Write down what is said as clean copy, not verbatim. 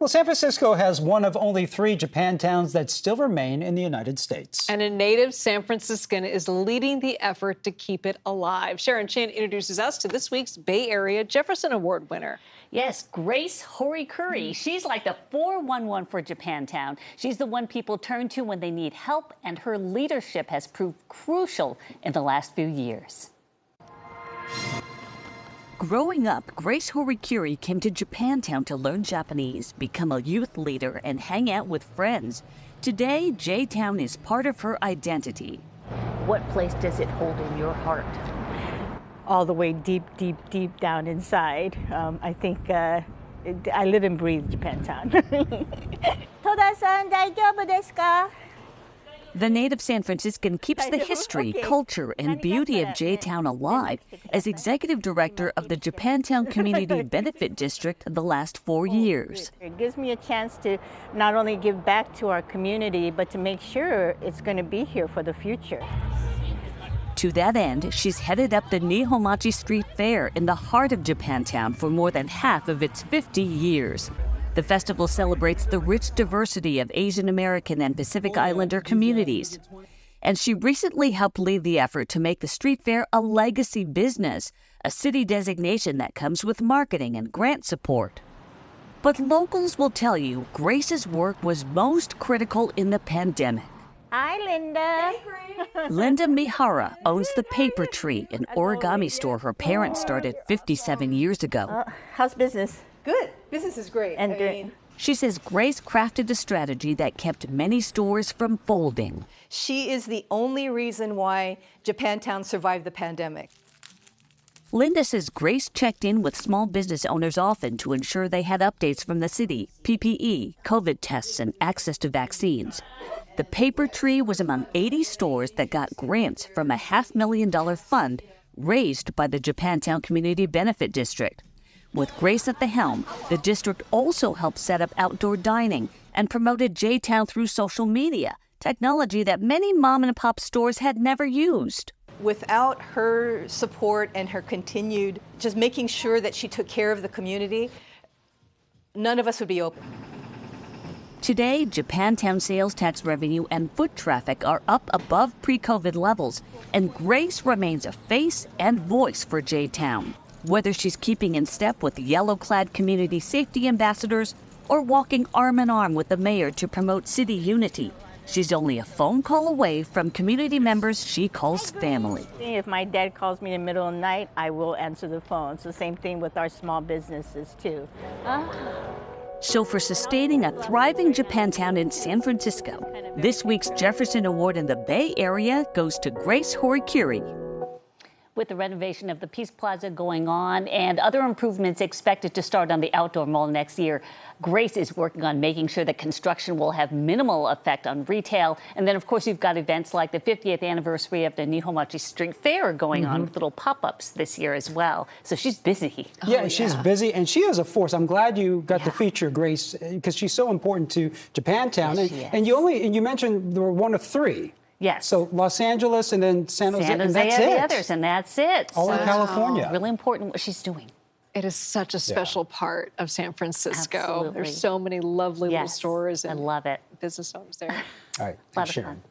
Well, San Francisco has one of only 3 Japantowns that still remain in the United States. And a native San Franciscan is leading the effort to keep it alive. Sharon Chin introduces us to this week's Bay Area Jefferson Award winner. Yes, Grace Horikiri. She's like the 411 for Japantown. She's the one people turn to when they need help, and her leadership has proved crucial in the last few years. Growing up, Grace Horikiri came to Japantown to learn Japanese, become a youth leader, and hang out with friends. Today, J-Town is part of her identity. What place does it hold in your heart? All the way deep, deep, deep down inside. I think I live and breathe Japantown. Toda-san, daijoubu desu ka? The native San Franciscan keeps the history, culture, and beauty of J-Town alive as executive director of the Japantown Community Benefit District the last 4 years. It gives me a chance to not only give back to our community, but to make sure it's going to be here for the future. To that end, she's headed up the Nihonmachi Street Fair in the heart of Japantown for more than half of its 50 years. The festival celebrates the rich diversity of Asian American and Pacific Islander communities. And she recently helped lead the effort to make the street fair a legacy business, a city designation that comes with marketing and grant support. But locals will tell you Grace's work was most critical in the pandemic. Hi, Linda. Linda Mihara owns the Paper Tree, an origami store her parents started 57 years ago. How's business? Good. Business is great. And She says Grace crafted a strategy that kept many stores from folding. she is the only reason why Japantown survived the pandemic. Linda says Grace checked in with small business owners often to ensure they had updates from the city, PPE, COVID tests, and access to vaccines. The Paper Tree was among 80 stores that got grants from a $500,000 fund raised by the Japantown Community Benefit District. With Grace at the helm, the district also helped set up outdoor dining and promoted J-Town through social media, technology that many mom-and-pop stores had never used. Without her support and her continued just making sure that she took care of the community, none of us would be open. Today, Japantown sales tax revenue and foot traffic are up above pre-COVID levels, and Grace remains a face and voice for J-Town. Whether she's keeping in step with yellow-clad community safety ambassadors or walking arm in arm with the mayor to promote city unity, she's only a phone call away from community members she calls family. if my dad calls me in the middle of the night, I will answer the phone. It's the same thing with our small businesses, too. So for sustaining a thriving Japantown in San Francisco, this week's Jefferson Award in the Bay Area goes to Grace Horikiri. With the renovation of the Peace Plaza going on and other improvements expected to start on the outdoor mall next year, Grace is working on making sure that construction will have minimal effect on retail. And then, of course, you've got events like the 50th anniversary of the Nihonmachi Street Fair going on with little pop-ups this year as well. So she's busy. Yeah, she's busy, and she is a force. I'm glad you got to feature Grace because she's so important to Japantown. Yes, and you mentioned there were one of 3. Yes. So Los Angeles and then San Jose, and that's and it. the others, and that's it. All in California. Really important what she's doing. It is such a special part of San Francisco. Absolutely. There's so many lovely little stores and I love it. business owners there. All right. A lot Thanks, of Sharon. fun.